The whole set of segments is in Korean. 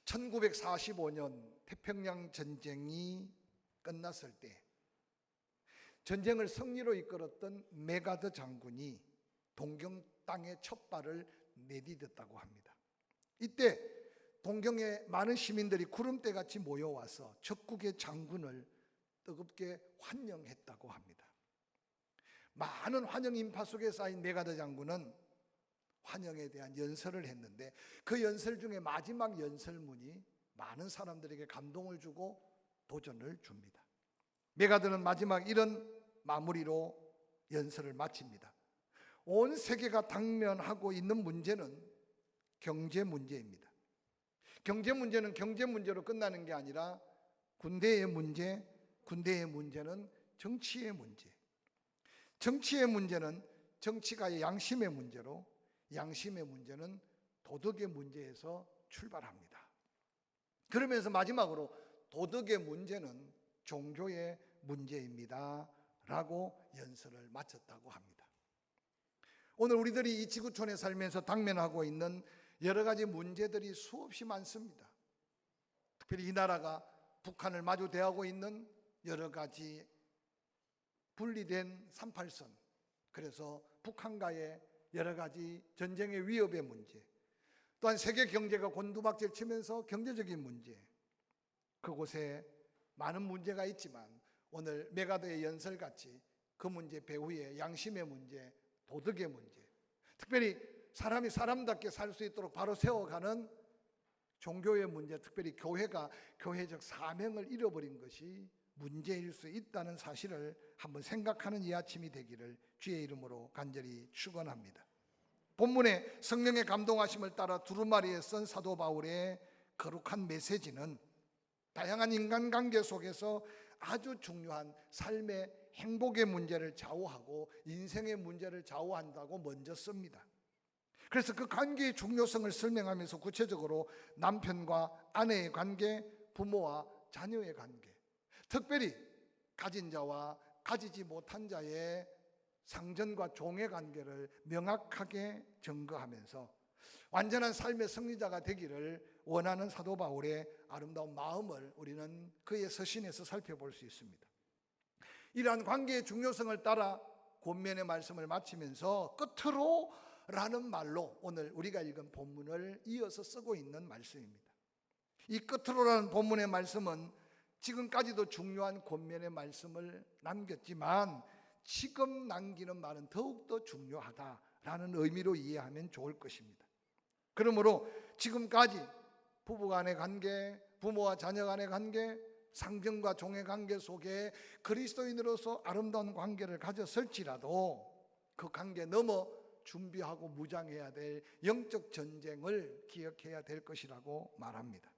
1945년 태평양 전쟁이 끝났을 때 전쟁을 승리로 이끌었던 메가더 장군이 동경 땅에 첫 발을 내디뎠다고 합니다. 이때 동경의 많은 시민들이 구름대같이 모여와서 적국의 장군을 뜨겁게 환영했다고 합니다. 많은 환영 인파 속에 쌓인 메가더 장군은 환영에 대한 연설을 했는데 그 연설 중에 마지막 연설문이 많은 사람들에게 감동을 주고 도전을 줍니다. 메가더는 마지막 이런 마무리로 연설을 마칩니다. 온 세계가 당면하고 있는 문제는 경제 문제입니다. 경제 문제는 경제 문제로 끝나는 게 아니라 군대의 문제는 정치의 문제. 정치의 문제는 정치가의 양심의 문제로, 양심의 문제는 도덕의 문제에서 출발합니다. 그러면서 마지막으로 도덕의 문제는 종교의 문제입니다 라고 연설을 마쳤다고 합니다. 오늘 우리들이 이 지구촌에 살면서 당면하고 있는 여러 가지 문제들이 수없이 많습니다. 특별히 이 나라가 북한을 마주 대하고 있는 여러 가지 분리된 38선, 그래서 북한과의 여러 가지 전쟁의 위협의 문제, 또한 세계 경제가 곤두박질 치면서 경제적인 문제, 그곳에 많은 문제가 있지만 오늘 메가더의 연설같이 그 문제 배후에 양심의 문제, 도덕의 문제, 특별히 사람이 사람답게 살 수 있도록 바로 세워가는 종교의 문제, 특별히 교회가 교회적 사명을 잃어버린 것이 문제일 수 있다는 사실을 한번 생각하는 이 아침이 되기를 주의 이름으로 간절히 축원합니다. 본문의 성령의 감동하심을 따라 두루마리에 쓴 사도 바울의 거룩한 메시지는 다양한 인간관계 속에서 아주 중요한 삶의 행복의 문제를 좌우하고 인생의 문제를 좌우한다고 먼저 씁니다. 그래서 그 관계의 중요성을 설명하면서 구체적으로 남편과 아내의 관계, 부모와 자녀의 관계, 특별히 가진 자와 가지지 못한 자의 상전과 종의 관계를 명확하게 증거하면서 완전한 삶의 승리자가 되기를 원하는 사도 바울의 아름다운 마음을 우리는 그의 서신에서 살펴볼 수 있습니다. 이러한 관계의 중요성을 따라 권면의 말씀을 마치면서 끝으로 라는 말로 오늘 우리가 읽은 본문을 이어서 쓰고 있는 말씀입니다. 이 끝으로라는 본문의 말씀은 지금까지도 중요한 권면의 말씀을 남겼지만 지금 남기는 말은 더욱더 중요하다라는 의미로 이해하면 좋을 것입니다. 그러므로 지금까지 부부 간의 관계, 부모와 자녀 간의 관계, 상전과 종의 관계 속에 그리스도인으로서 아름다운 관계를 가졌을지라도 그 관계 넘어 준비하고 무장해야 될 영적 전쟁을 기억해야 될 것이라고 말합니다.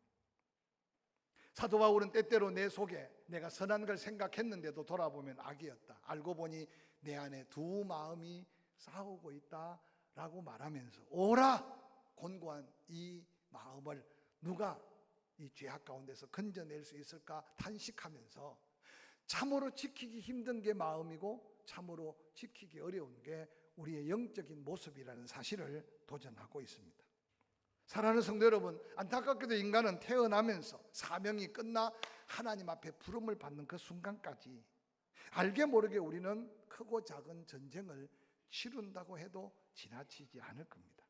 사도 바울은 때때로 내 속에 내가 선한 걸 생각했는데도 돌아보면 악이었다, 알고 보니 내 안에 두 마음이 싸우고 있다라고 말하면서 오라 곤고한 이 마음을 누가 이 죄악 가운데서 건져낼 수 있을까 탄식하면서 참으로 지키기 힘든 게 마음이고 참으로 지키기 어려운 게 우리의 영적인 모습이라는 사실을 도전하고 있습니다. 사랑하는 성도 여러분, 안타깝게도 인간은 태어나면서 사명이 끝나 하나님 앞에 부름을 받는 그 순간까지 알게 모르게 우리는 크고 작은 전쟁을 치룬다고 해도 지나치지 않을 겁니다.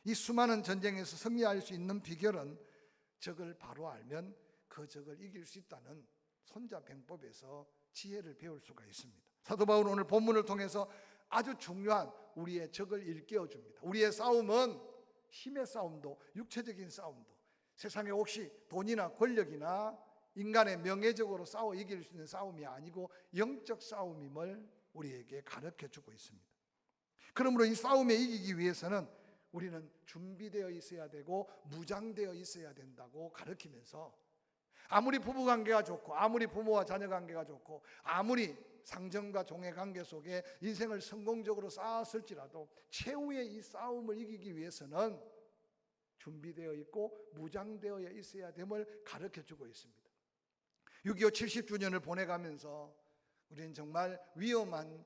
이 수많은 전쟁에서 승리할 수 있는 비결은 적을 바로 알면 그 적을 이길 수 있다는 손자병법에서 지혜를 배울 수가 있습니다. 사도 바울은 오늘 본문을 통해서 아주 중요한 우리의 적을 일깨워 줍니다. 우리의 싸움은 힘의 싸움도 육체적인 싸움도 세상에 혹시 돈이나 권력이나 인간의 명예적으로 싸워 이길 수 있는 싸움이 아니고 영적 싸움임을 우리에게 가르쳐주고 있습니다. 그러므로 이 싸움에 이기기 위해서는 우리는 준비되어 있어야 되고 무장되어 있어야 된다고 가르치면서 아무리 부부관계가 좋고 아무리 부모와 자녀 관계가 좋고 아무리 상전과 종의 관계 속에 인생을 성공적으로 쌓았을지라도 최후의 이 싸움을 이기기 위해서는 준비되어 있고 무장되어 있어야 됨을 가르쳐주고 있습니다. 6.25 70주년을 보내가면서 우리는 정말 위험한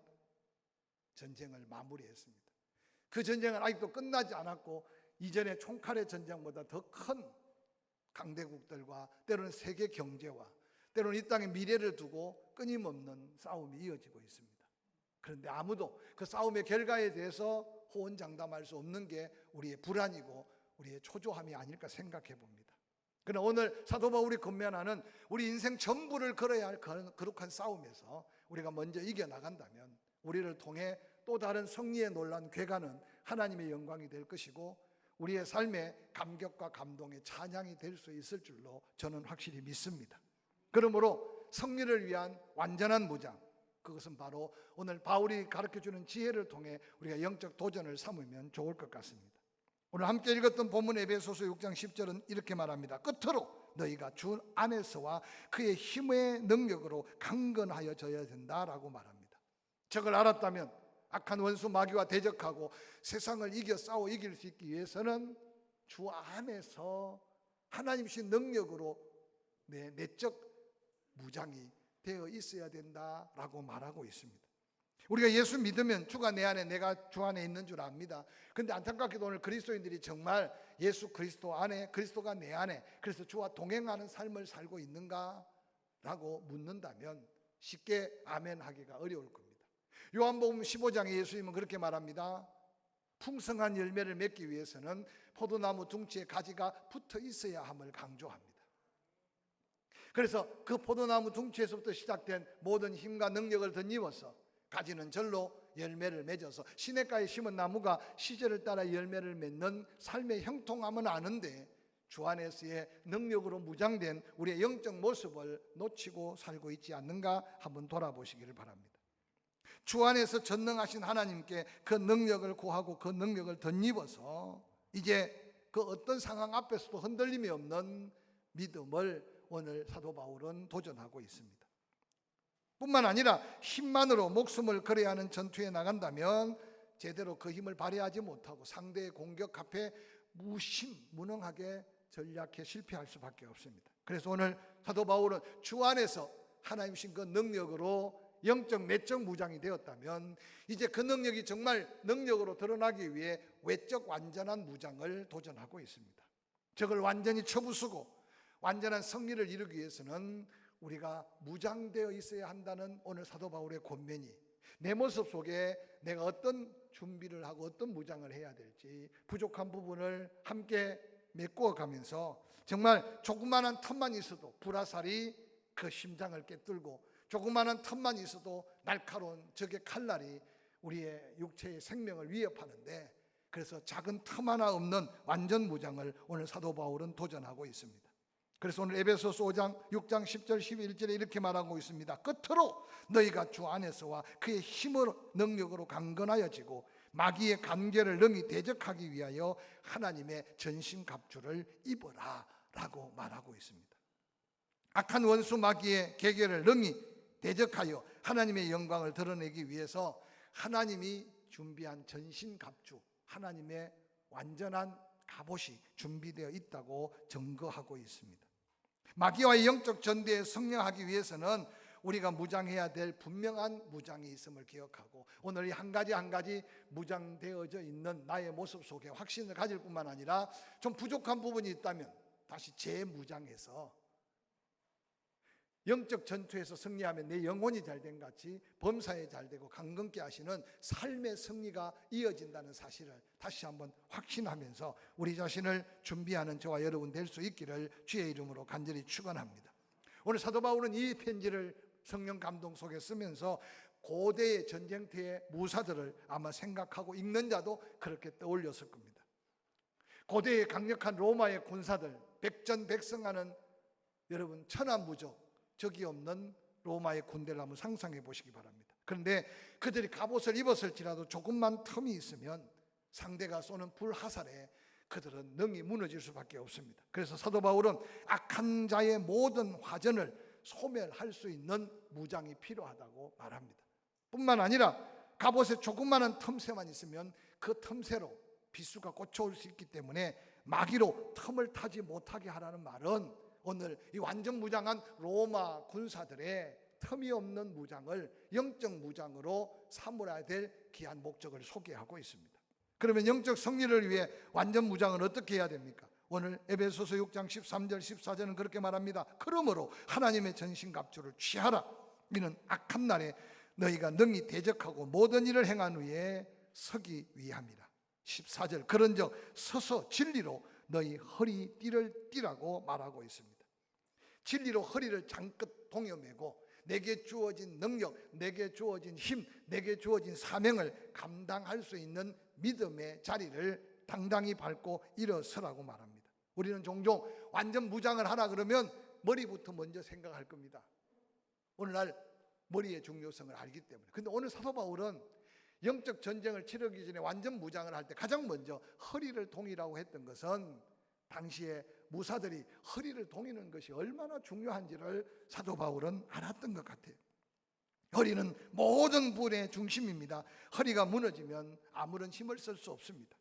전쟁을 마무리했습니다. 그 전쟁은 아직도 끝나지 않았고 이전의 총칼의 전쟁보다 더 큰 강대국들과 때로는 세계 경제와 때로는 이 땅의 미래를 두고 끊임없는 싸움이 이어지고 있습니다. 그런데 아무도 그 싸움의 결과에 대해서 호언장담할 수 없는 게 우리의 불안이고 우리의 초조함이 아닐까 생각해 봅니다. 그러나 오늘 사도 바울이 권면하는 우리 인생 전부를 걸어야 할 거룩한 싸움에서 우리가 먼저 이겨나간다면 우리를 통해 또 다른 승리에 놀란 궤가는 하나님의 영광이 될 것이고 우리의 삶의 감격과 감동의 찬양이 될 수 있을 줄로 저는 확실히 믿습니다. 그러므로 승리를 위한 완전한 무장, 그것은 바로 오늘 바울이 가르쳐주는 지혜를 통해 우리가 영적 도전을 삼으면 좋을 것 같습니다. 오늘 함께 읽었던 본문 에베소서 6장 10절은 이렇게 말합니다. 끝으로 너희가 주 안에서와 그의 힘의 능력으로 강건하여져야 된다라고 말합니다. 저걸 알았다면 악한 원수 마귀와 대적하고 세상을 이겨 싸워 이길 수 있기 위해서는 주 안에서 하나님이신 능력으로 내 내적 무장이 되어 있어야 된다라고 말하고 있습니다. 우리가 예수 믿으면 주가 내 안에 내가 주 안에 있는 줄 압니다. 그런데 안타깝게도 오늘 그리스도인들이 정말 예수 그리스도 안에 그리스도가 내 안에 그래서 주와 동행하는 삶을 살고 있는가라고 묻는다면 쉽게 아멘하기가 어려울 겁니다. 요한복음 15장에 예수님은 그렇게 말합니다. 풍성한 열매를 맺기 위해서는 포도나무 둥치에 가지가 붙어 있어야 함을 강조합니다. 그래서 그 포도나무 둥치에서부터 시작된 모든 힘과 능력을 덧입어서 가지는 절로 열매를 맺어서 시냇가에 심은 나무가 시절을 따라 열매를 맺는 삶의 형통함은 아는데 주 안에서의 능력으로 무장된 우리의 영적 모습을 놓치고 살고 있지 않는가 한번 돌아보시기를 바랍니다. 주 안에서 전능하신 하나님께 그 능력을 구하고 그 능력을 덧입어서 이제 그 어떤 상황 앞에서도 흔들림이 없는 믿음을 오늘 사도 바울은 도전하고 있습니다. 뿐만 아니라 힘만으로 목숨을 걸어야 하는 전투에 나간다면 제대로 그 힘을 발휘하지 못하고 상대의 공격 앞에 무능하게 전략해 실패할 수밖에 없습니다. 그래서 오늘 사도 바울은 주 안에서 하나님이신 그 능력으로 영적 내적 무장이 되었다면 이제 그 능력이 정말 능력으로 드러나기 위해 외적 완전한 무장을 도전하고 있습니다. 저걸 완전히 쳐부수고 완전한 승리를 이루기 위해서는 우리가 무장되어 있어야 한다는 오늘 사도 바울의 권면이 내 모습 속에 내가 어떤 준비를 하고 어떤 무장을 해야 될지 부족한 부분을 함께 메꾸어 가면서 정말 조그마한 틈만 있어도 불화살이 그 심장을 꿰뚫고 조그마한 틈만 있어도 날카로운 적의 칼날이 우리의 육체의 생명을 위협하는데 그래서 작은 틈 하나 없는 완전 무장을 오늘 사도 바울은 도전하고 있습니다. 그래서 오늘 에베소서 5장 6장 10절 11절에 이렇게 말하고 있습니다. 끝으로 너희가 주 안에서와 그의 힘으로 능력으로 강건하여지고 마귀의 간계를 능히 대적하기 위하여 하나님의 전신갑주를 입어라 라고 말하고 있습니다. 악한 원수 마귀의 계계를 능히 대적하여 하나님의 영광을 드러내기 위해서 하나님이 준비한 전신갑주, 하나님의 완전한 갑옷이 준비되어 있다고 증거하고 있습니다. 마귀와의 영적 전대에 승리하기 위해서는 우리가 무장해야 될 분명한 무장이 있음을 기억하고 오늘 이 한 가지 한 가지 무장되어져 있는 나의 모습 속에 확신을 가질 뿐만 아니라 좀 부족한 부분이 있다면 다시 재무장해서 영적 전투에서 승리하면 내 영혼이 잘된 같이 범사에 잘되고 강건케 하시는 삶의 승리가 이어진다는 사실을 다시 한번 확신하면서 우리 자신을 준비하는 저와 여러분 될 수 있기를 주의 이름으로 간절히 축원합니다. 오늘 사도 바울은 이 편지를 성령 감동 속에 쓰면서 고대의 전쟁터의 무사들을 아마 생각하고 읽는 자도 그렇게 떠올렸을 겁니다. 고대의 강력한 로마의 군사들 백전백승하는 여러분 천하무적 적이 없는 로마의 군대를 한번 상상해 보시기 바랍니다. 그런데 그들이 갑옷을 입었을지라도 조금만 틈이 있으면 상대가 쏘는 불화살에 그들은 능히 무너질 수밖에 없습니다. 그래서 사도 바울은 악한 자의 모든 화전을 소멸할 수 있는 무장이 필요하다고 말합니다. 뿐만 아니라 갑옷에 조그마한 틈새만 있으면 그 틈새로 비수가 꽂혀올 수 있기 때문에 마귀로 틈을 타지 못하게 하라는 말은 오늘 이 완전 무장한 로마 군사들의 틈이 없는 무장을 영적 무장으로 삼으려야 될 귀한 목적을 소개하고 있습니다. 그러면 영적 승리를 위해 완전 무장은 어떻게 해야 됩니까? 오늘 에베소서 6장 13절 14절은 그렇게 말합니다. 그러므로 하나님의 전신갑주를 취하라. 이는 악한 날에 너희가 능히 대적하고 모든 일을 행한 후에 서기 위함이라. 14절 그런즉 서서 진리로 너희 허리띠를 띠라고 말하고 있습니다. 진리로 허리를 장껏 동여매고 내게 주어진 능력, 내게 주어진 힘, 내게 주어진 사명을 감당할 수 있는 믿음의 자리를 당당히 밟고 일어서라고 말합니다. 우리는 종종 완전 무장을 하라 그러면 머리부터 먼저 생각할 겁니다. 오늘날 머리의 중요성을 알기 때문에. 근데 오늘 사도 바울은 영적 전쟁을 치르기 전에 완전 무장을 할 때 가장 먼저 허리를 동이라고 했던 것은 당시에 무사들이 허리를 동이는 것이 얼마나 중요한지를 사도 바울은 알았던 것 같아요. 허리는 모든 부의 중심입니다. 허리가 무너지면 아무런 힘을 쓸 수 없습니다.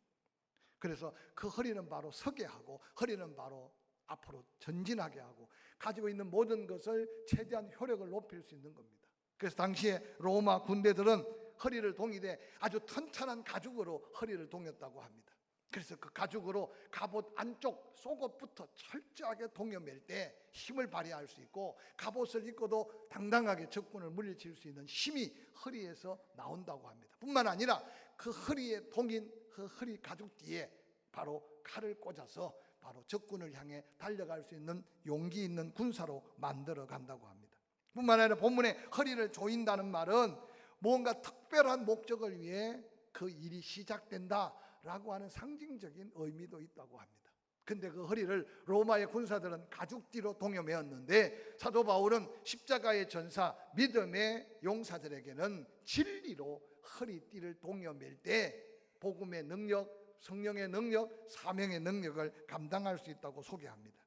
그래서 그 허리는 바로 서게 하고, 허리는 바로 앞으로 전진하게 하고, 가지고 있는 모든 것을 최대한 효력을 높일 수 있는 겁니다. 그래서 당시에 로마 군대들은 허리를 동이되 아주 튼튼한 가죽으로 허리를 동였다고 합니다. 그래서 그 가죽으로 갑옷 안쪽 속옷부터 철저하게 동여맬 때 힘을 발휘할 수 있고, 갑옷을 입고도 당당하게 적군을 물리칠 수 있는 힘이 허리에서 나온다고 합니다. 뿐만 아니라 그 허리에 동인 그 허리 가죽 뒤에 바로 칼을 꽂아서 바로 적군을 향해 달려갈 수 있는 용기 있는 군사로 만들어 간다고 합니다. 뿐만 아니라 본문에 허리를 조인다는 말은 뭔가 특별한 목적을 위해 그 일이 시작된다라고 하는 상징적인 의미도 있다고 합니다. 근데 그 허리를 로마의 군사들은 가죽띠로 동여매었는데 사도 바울은 십자가의 전사 믿음의 용사들에게는 진리로 허리띠를 동여맬 때 복음의 능력, 성령의 능력, 사명의 능력을 감당할 수 있다고 소개합니다.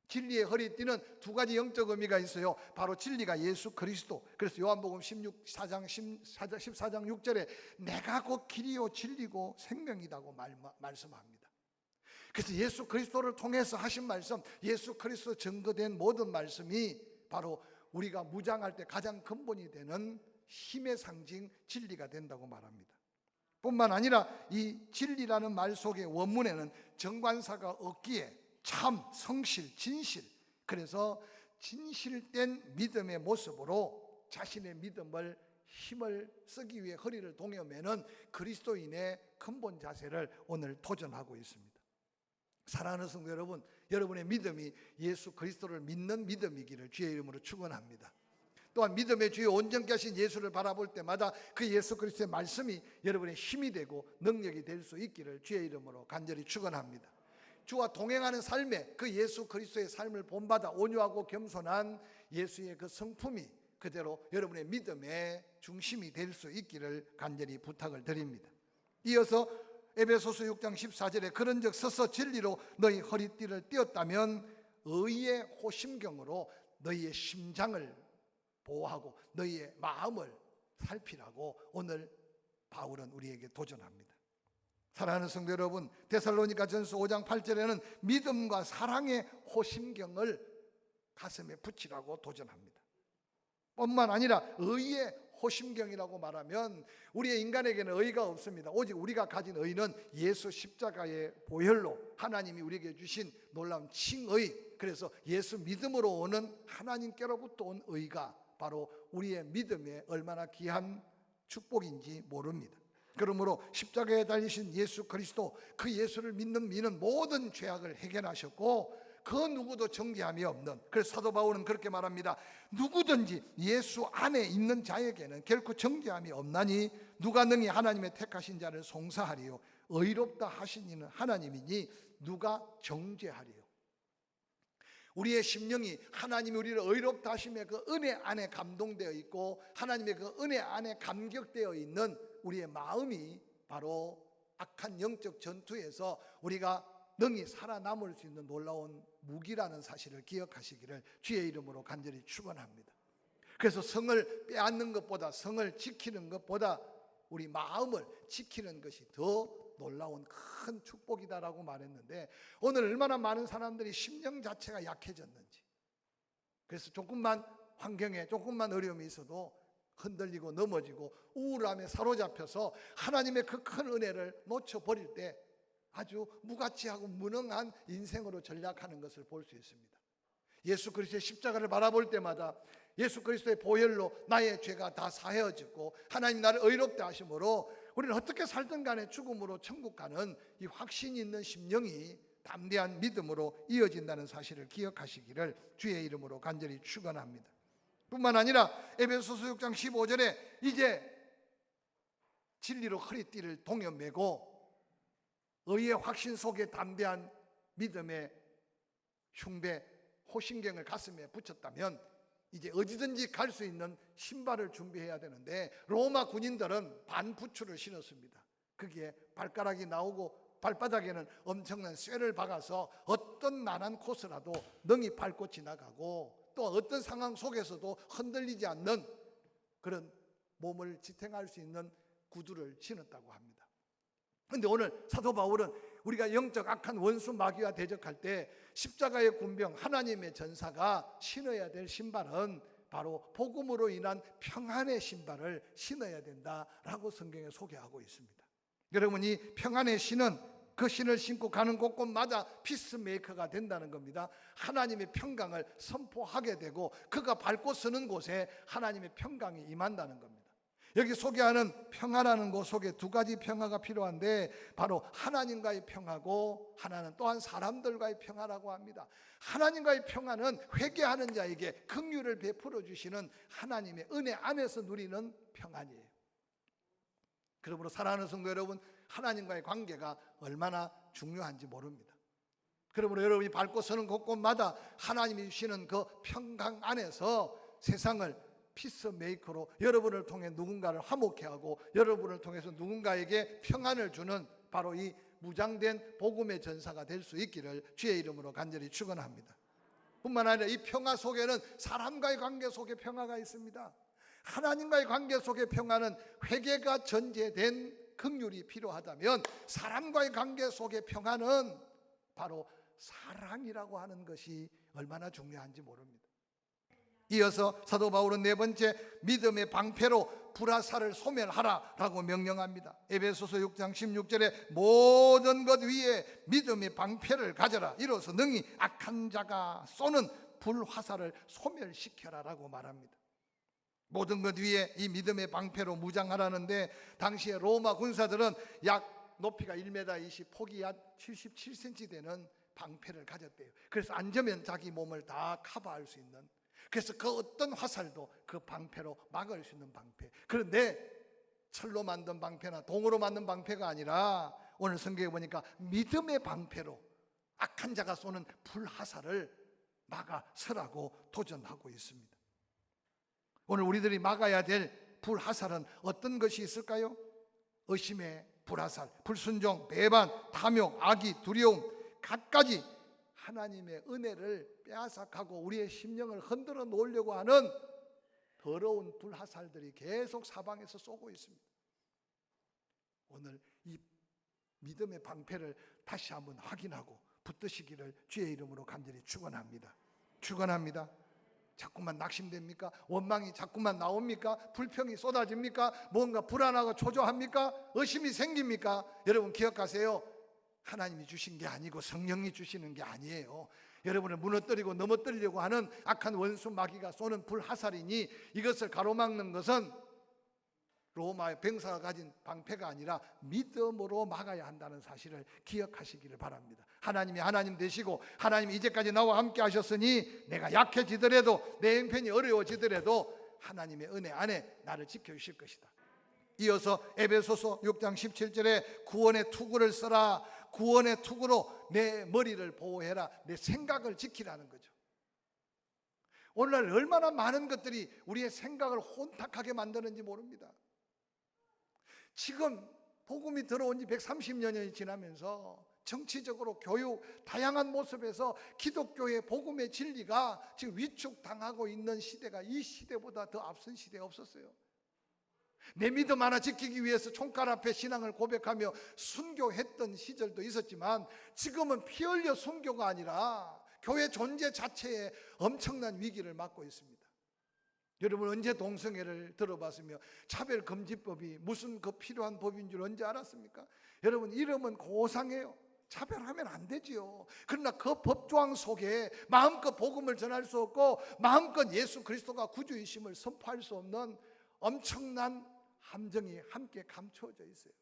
진리의 허리띠는 두 가지 영적 의미가 있어요. 바로 진리가 예수 그리스도. 그래서 요한복음 14장 6절에 내가 곧 길이요 진리고 생명이라고 말씀합니다. 그래서 예수 그리스도를 통해서 하신 말씀, 예수 그리스도 증거된 모든 말씀이 바로 우리가 무장할 때 가장 근본이 되는 힘의 상징 진리가 된다고 말합니다. 뿐만 아니라 이 진리라는 말 속의 원문에는 정관사가 없기에 참, 성실, 진실, 그래서 진실된 믿음의 모습으로 자신의 믿음을 힘을 쓰기 위해 허리를 동여매는 그리스도인의 근본 자세를 오늘 도전하고 있습니다. 사랑하는 성도 여러분, 여러분의 믿음이 예수 그리스도를 믿는 믿음이기를 주의 이름으로 축원합니다. 또한 믿음의 주요 온전케 하신 예수를 바라볼 때마다 그 예수 그리스도의 말씀이 여러분의 힘이 되고 능력이 될 수 있기를 주의 이름으로 간절히 축원합니다. 주와 동행하는 삶에 그 예수 그리스도의 삶을 본받아 온유하고 겸손한 예수의 그 성품이 그대로 여러분의 믿음의 중심이 될 수 있기를 간절히 부탁을 드립니다. 이어서 에베소서 6장 14절에 그런즉 서서 진리로 너희 허리띠를 띄었다면 의의 호심경으로 너희의 심장을 보호하고 너희의 마음을 살피라고 오늘 바울은 우리에게 도전합니다. 사랑하는 성도 여러분, 데살로니가전서 5장 8절에는 믿음과 사랑의 호심경을 가슴에 붙이라고 도전합니다. 뿐만 아니라 의의 호심경이라고 말하면 우리의 인간에게는 의가 없습니다. 오직 우리가 가진 의는 예수 십자가의 보혈로 하나님이 우리에게 주신 놀라운 칭의, 그래서 예수 믿음으로 오는 하나님께로부터 온 의가 바로 우리의 믿음에 얼마나 귀한 축복인지 모릅니다. 그러므로 십자가에 달리신 예수 그리스도, 그 예수를 믿는 믿는 모든 죄악을 해결하셨고 그 누구도 정죄함이 없는, 그래서 사도 바울은 그렇게 말합니다. 누구든지 예수 안에 있는 자에게는 결코 정죄함이 없나니 누가 능히 하나님의 택하신 자를 송사하리요 의롭다 하신 이는 하나님이니 누가 정죄하리요. 우리의 심령이 하나님이 우리를 의롭다 하심의 그 은혜 안에 감동되어 있고 하나님의 그 은혜 안에 감격되어 있는 우리의 마음이 바로 악한 영적 전투에서 우리가 능히 살아남을 수 있는 놀라운 무기라는 사실을 기억하시기를 주의 이름으로 간절히 축원합니다. 그래서 성을 빼앗는 것보다, 성을 지키는 것보다 우리 마음을 지키는 것이 더 놀라운 큰 축복이다라고 말했는데, 오늘 얼마나 많은 사람들이 심령 자체가 약해졌는지, 그래서 조금만 환경에 조금만 어려움이 있어도 흔들리고 넘어지고 우울함에 사로잡혀서 하나님의 그 큰 은혜를 놓쳐버릴 때 아주 무가치하고 무능한 인생으로 전락하는 것을 볼 수 있습니다. 예수 그리스도의 십자가를 바라볼 때마다 예수 그리스도의 보혈로 나의 죄가 다 사해졌고 하나님 나를 의롭게 하심으로 우리는 어떻게 살든 간에 죽음으로 천국 가는 이 확신이 있는 심령이 담대한 믿음으로 이어진다는 사실을 기억하시기를 주의 이름으로 간절히 축원합니다. 뿐만 아니라 에베소서 6장 15절에 이제 진리로 허리띠를 동여매고 의의 확신 속에 담대한 믿음의 흉배 호신경을 가슴에 붙였다면 이제 어디든지 갈 수 있는 신발을 준비해야 되는데 로마 군인들은 반부츠를 신었습니다. 거기에 발가락이 나오고 발바닥에는 엄청난 쇠를 박아서 어떤 난한 코스라도 능히 밟고 지나가고 또 어떤 상황 속에서도 흔들리지 않는 그런 몸을 지탱할 수 있는 구두를 신었다고 합니다. 그런데 오늘 사도 바울은 우리가 영적 악한 원수 마귀와 대적할 때 십자가의 군병 하나님의 전사가 신어야 될 신발은 바로 복음으로 인한 평안의 신발을 신어야 된다라고 성경에 소개하고 있습니다. 여러분, 이 평안의 신은 그 신을 신고 가는 곳곳마다 피스메이커가 된다는 겁니다. 하나님의 평강을 선포하게 되고 그가 밟고 서는 곳에 하나님의 평강이 임한다는 겁니다. 여기 소개하는 평화라는 것 속에 두 가지 평화가 필요한데 바로 하나님과의 평화고 하나는 또한 사람들과의 평화라고 합니다. 하나님과의 평화는 회개하는 자에게 긍휼을 베풀어 주시는 하나님의 은혜 안에서 누리는 평안이에요. 그러므로 사랑하는 성도 여러분, 하나님과의 관계가 얼마나 중요한지 모릅니다. 그러므로 여러분이 밟고 서는 곳곳마다 하나님이 주시는 그 평강 안에서 세상을 피스메이커로 여러분을 통해 누군가를 화목케 하고 여러분을 통해서 누군가에게 평안을 주는 바로 이 무장된 복음의 전사가 될 수 있기를 주의 이름으로 간절히 축원합니다. 뿐만 아니라 이 평화 속에는 사람과의 관계 속에 평화가 있습니다. 하나님과의 관계 속의 평화는 회개가 전제된 긍휼이 필요하다면 사람과의 관계 속의 평화는 바로 사랑이라고 하는 것이 얼마나 중요한지 모릅니다. 이어서 사도 바울은 네 번째 믿음의 방패로 불화살을 소멸하라라고 명령합니다. 에베소서 6장 16절에 모든 것 위에 믿음의 방패를 가져라. 이로써 능히 악한 자가 쏘는 불화살을 소멸시켜라라고 말합니다. 모든 것 위에 이 믿음의 방패로 무장하라는데 당시에 로마 군사들은 약 높이가 1m 20, 폭이 약 77cm 되는 방패를 가졌대요. 그래서 앉으면 자기 몸을 다 커버할 수 있는, 그래서 그 어떤 화살도 그 방패로 막을 수 있는 방패. 그런데 철로 만든 방패나 동으로 만든 방패가 아니라 오늘 성경에 보니까 믿음의 방패로 악한 자가 쏘는 불화살을 막아서라고 도전하고 있습니다. 오늘 우리들이 막아야 될 불화살은 어떤 것이 있을까요? 의심의 불화살, 불순종, 배반, 탐욕, 악의, 두려움, 갖가지 하나님의 은혜를 빼앗아가고 우리의 심령을 흔들어 놓으려고 하는 더러운 불화살들이 계속 사방에서 쏘고 있습니다. 오늘 이 믿음의 방패를 다시 한번 확인하고 붙드시기를 주의 이름으로 간절히 축원합니다. 축원합니다. 자꾸만 낙심됩니까? 원망이 자꾸만 나옵니까? 불평이 쏟아집니까? 뭔가 불안하고 초조합니까? 의심이 생깁니까? 여러분 기억하세요. 하나님이 주신 게 아니고 성령이 주시는 게 아니에요. 여러분을 무너뜨리고 넘어뜨리려고 하는 악한 원수 마귀가 쏘는 불화살이니 이것을 가로막는 것은 로마의 병사가 가진 방패가 아니라 믿음으로 막아야 한다는 사실을 기억하시기를 바랍니다. 하나님이 하나님 되시고 하나님이 이제까지 나와 함께 하셨으니 내가 약해지더라도 내 형편이 어려워지더라도 하나님의 은혜 안에 나를 지켜주실 것이다. 이어서 에베소서 6장 17절에 구원의 투구를 써라. 구원의 투구로 내 머리를 보호해라. 내 생각을 지키라는 거죠. 오늘날 얼마나 많은 것들이 우리의 생각을 혼탁하게 만드는지 모릅니다. 지금 복음이 들어온 지 130년이 지나면서 정치적으로 교육 다양한 모습에서 기독교의 복음의 진리가 지금 위축당하고 있는 시대가 이 시대보다 더 앞선 시대가 없었어요. 내 믿음 하나 지키기 위해서 총칼 앞에 신앙을 고백하며 순교했던 시절도 있었지만 지금은 피 흘려 순교가 아니라 교회 존재 자체에 엄청난 위기를 맞고 있습니다. 여러분 언제 동성애를 들어봤으며 차별금지법이 무슨 그 필요한 법인 줄 언제 알았습니까? 여러분 이름은 고상해요. 차별하면 안 되지요. 그러나 그 법조항 속에 마음껏 복음을 전할 수 없고 마음껏 예수 그리스도가 구주이심을 선포할 수 없는 엄청난 함정이 함께 감추어져 있어요.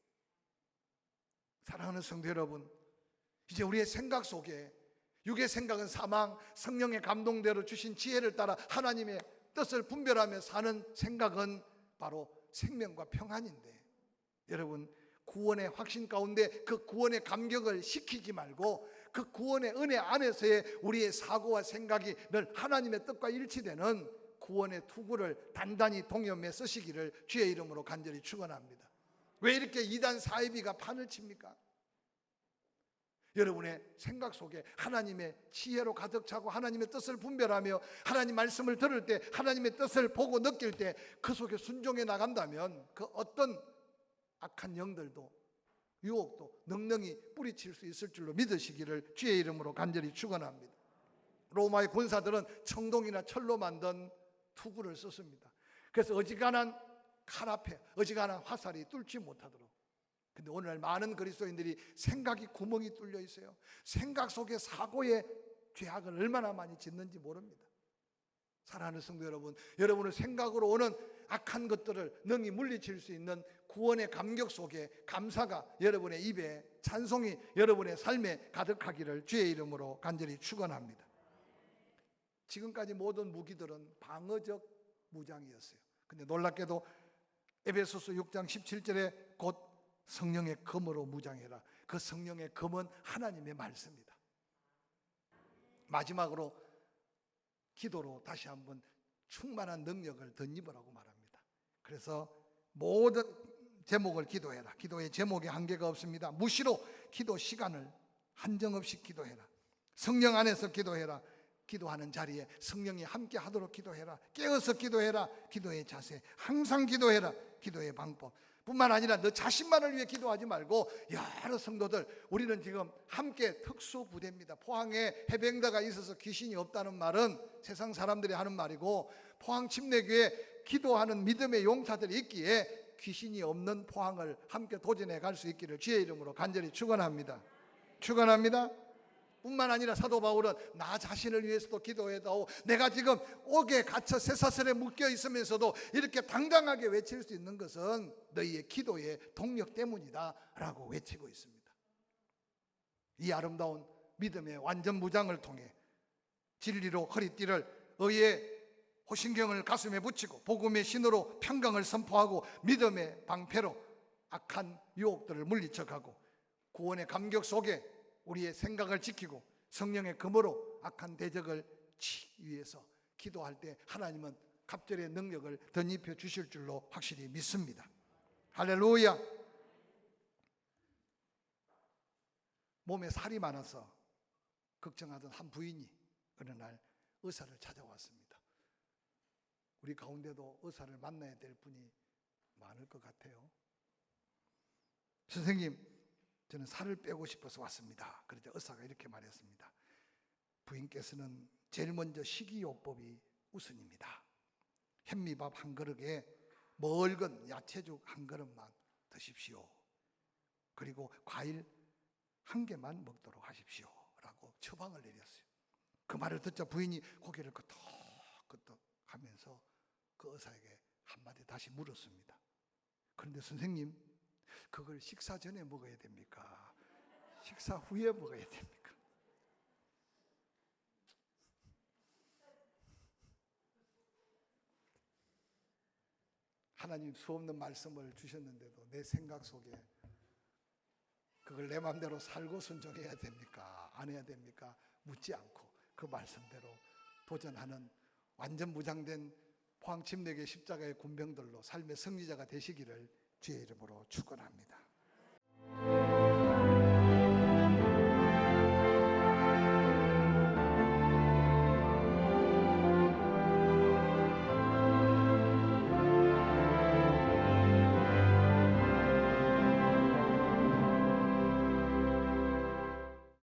사랑하는 성도 여러분, 이제 우리의 생각 속에, 육의 생각은 사망, 성령의 감동대로 주신 지혜를 따라 하나님의 뜻을 분별하며 사는 생각은 바로 생명과 평안인데, 여러분, 구원의 확신 가운데 그 구원의 감격을 식히지 말고 그 구원의 은혜 안에서의 우리의 사고와 생각이 늘 하나님의 뜻과 일치되는 구원의 투구를 단단히 동염해 쓰시기를 주의 이름으로 간절히 축원합니다. 왜 이렇게 이단 사이비가 판을 칩니까? 여러분의 생각 속에 하나님의 지혜로 가득 차고 하나님의 뜻을 분별하며 하나님 말씀을 들을 때 하나님의 뜻을 보고 느낄 때 그 속에 순종해 나간다면 그 어떤 악한 영들도 유혹도 능능히 뿌리칠 수 있을 줄로 믿으시기를 주의 이름으로 간절히 축원합니다. 로마의 군사들은 청동이나 철로 만든 투구를 썼습니다. 그래서 어지간한 칼 앞에 어지간한 화살이 뚫지 못하도록. 근데 오늘날 많은 그리스도인들이 생각이 구멍이 뚫려 있어요. 생각 속에 사고의 죄악을 얼마나 많이 짓는지 모릅니다. 사랑하는 성도 여러분, 여러분의 생각으로 오는 악한 것들을 능히 물리칠 수 있는 구원의 감격 속에 감사가 여러분의 입에, 찬송이 여러분의 삶에 가득하기를 주의 이름으로 간절히 축원합니다. 지금까지 모든 무기들은 방어적 무장이었어요. 근데 놀랍게도 에베소서 6장 17절에 곧 성령의 검으로 무장해라. 그 성령의 검은 하나님의 말씀이다. 마지막으로 기도로 다시 한번 충만한 능력을 덧입으라고 말합니다. 그래서 모든 제목을 기도해라. 기도의 제목에 한계가 없습니다. 무시로 기도 시간을 한정없이 기도해라. 성령 안에서 기도해라. 기도하는 자리에 성령이 함께 하도록 기도해라. 깨어서 기도해라. 기도의 자세, 항상 기도해라. 기도의 방법 뿐만 아니라 너 자신만을 위해 기도하지 말고 여러 성도들, 우리는 지금 함께 특수부대입니다. 포항에 해병대가 있어서 귀신이 없다는 말은 세상 사람들이 하는 말이고, 포항 침례교회에 기도하는 믿음의 용사들이 있기에 귀신이 없는 포항을 함께 도전해 갈 수 있기를 주의 이름으로 간절히 축원합니다. 축원합니다. 뿐만 아니라 사도 바울은 나 자신을 위해서도 기도해다오. 내가 지금 옥에 갇혀 쇠사슬에 묶여 있으면서도 이렇게 당당하게 외칠 수 있는 것은 너희의 기도의 동력 때문이다 라고 외치고 있습니다. 이 아름다운 믿음의 완전 무장을 통해 진리로 허리띠를, 의의 호신경을 가슴에 붙이고 복음의 신으로 평강을 선포하고 믿음의 방패로 악한 유혹들을 물리쳐가고 구원의 감격 속에 우리의 생각을 지키고 성령의 검으로 악한 대적을 치기 위해서 기도할 때 하나님은 갑절의 능력을 덧입혀 주실 줄로 확실히 믿습니다. 할렐루야. 몸에 살이 많아서 걱정하던 한 부인이 어느 날 의사를 찾아왔습니다. 우리 가운데도 의사를 만나야 될 분이 많을 것 같아요. 선생님, 저는 살을 빼고 싶어서 왔습니다. 그런데 의사가 이렇게 말했습니다. 부인께서는 제일 먼저 식이요법이 우선입니다. 현미밥 한 그릇에 멀건 야채죽 한 그릇만 드십시오. 그리고 과일 한 개만 먹도록 하십시오 라고 처방을 내렸어요. 그 말을 듣자 부인이 고개를 끄덕끄덕 하면서 그 의사에게 한마디 다시 물었습니다. 그런데 선생님, 그걸 식사 전에 먹어야 됩니까? 식사 후에 먹어야 됩니까? 하나님 수없는 말씀을 주셨는데도 내 생각 속에 그걸 내 마음대로 살고 순종해야 됩니까? 안 해야 됩니까? 묻지 않고 그 말씀대로 도전하는 완전 무장된 포항 침례교회 십자가의 군병들로 삶의 승리자가 되시기를 주의 이름으로 축원합니다.